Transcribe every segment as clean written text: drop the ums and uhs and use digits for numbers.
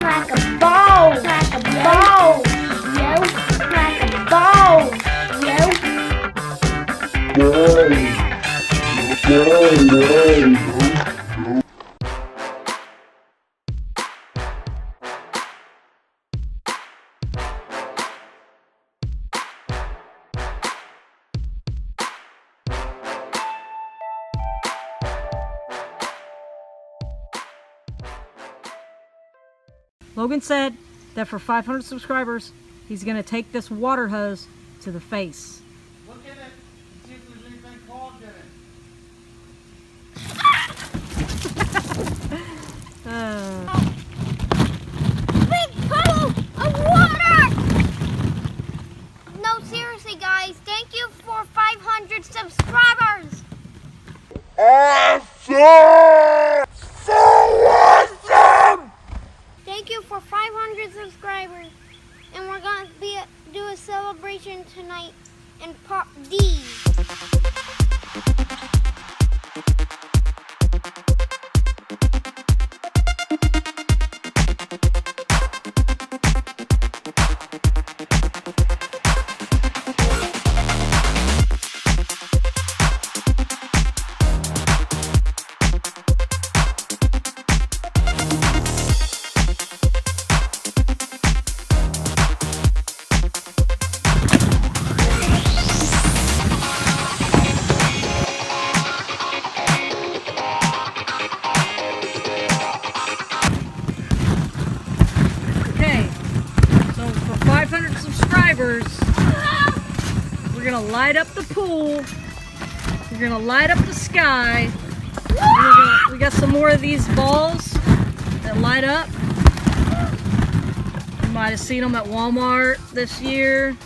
like a ball, like a ball, yo, like a ball, Logan said that for 500 subscribers, he's going to take this water hose to the face. Look at it and see if there's anything clogged in it. Big puddle of water! No, seriously, guys, thank you for 500 subscribers. Awesome! So awesome! Thank you for 500 subscribers, and we're gonna do a celebration tonight in Part D. We're gonna light up the pool. We're gonna light up the sky. We got some more of these balls that light up. You might have seen them at Walmart this year.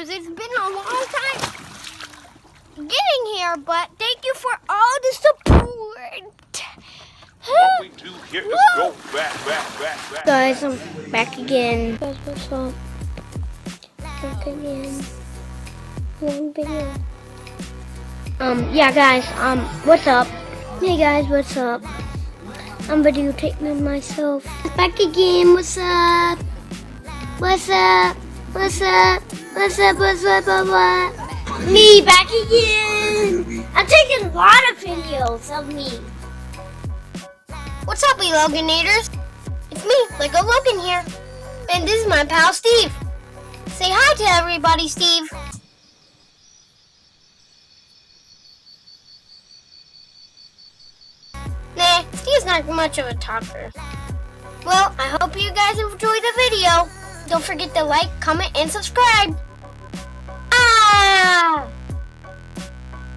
It's been a long time getting here, but thank you for all the support. What we do here is go back. Guys, I'm back again. Guys, what's up? Back again. One video. Yeah, guys, what's up? Hey guys, what's up? I'm videotaping myself. Back again, what's up? What's up? What's up? What's up? What's up? What's up? Me back again. I'm taking a lot of videos of me. What's up, you Loganators? It's me, Lego Logan here. And this is my pal Steve. Say hi to everybody, Steve. Nah, Steve's not much of a talker. Well, I hope you guys enjoyed the video. Don't forget to like, comment, and subscribe. Ah!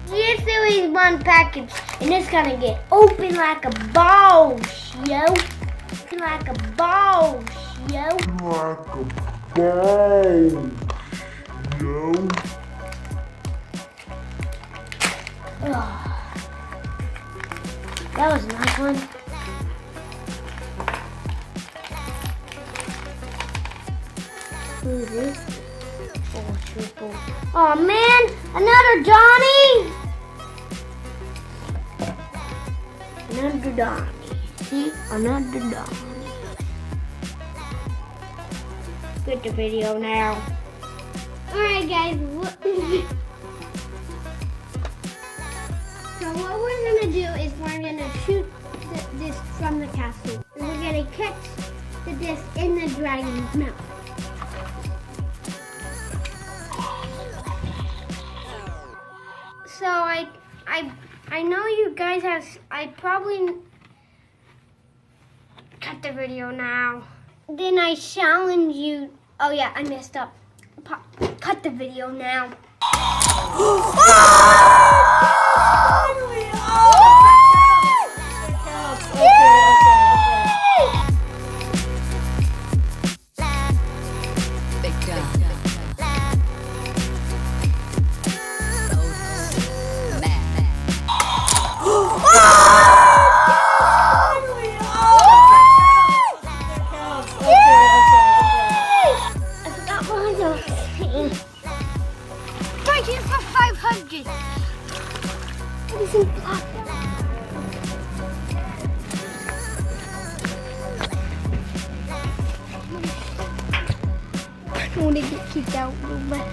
There's only one package, and it's gonna get open like a boss, yo. Open like a boss, yo. Like a ball, yo. That was a nice one. Who's this? Oh, triple. Oh man, another Donnie! Another Donnie. See? Another Donnie. Get the video now. Alright guys, so what we're gonna do is we're gonna shoot this from the castle. And we're gonna catch the disc in the dragon's mouth. So I know you guys have, I probably cut the video now. Then I challenge you, oh yeah, I messed up. Cut the video now. He's in block. I want to get kicked out real bad.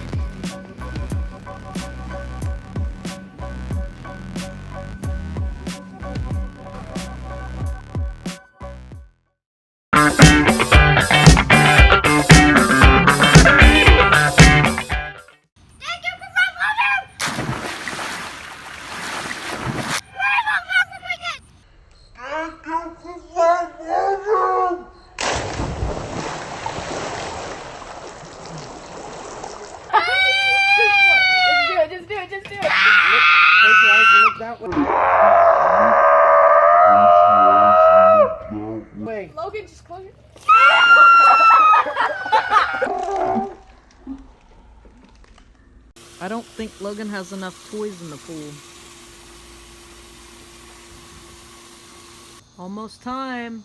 Logan, just close your... I don't think Logan has enough toys in the pool. Almost time.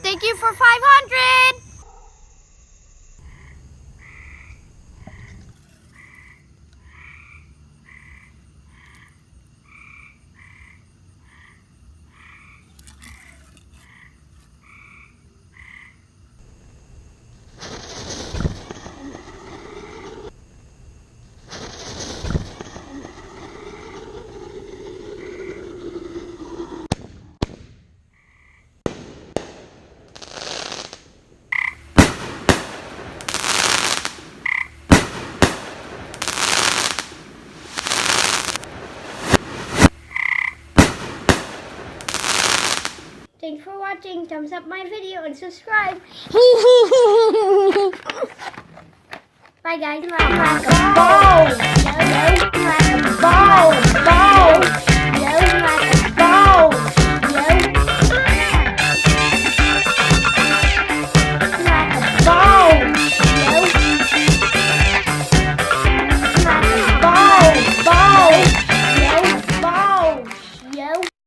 Thank you for 500. Thanks for watching. Thumbs up my video and subscribe. Bye guys.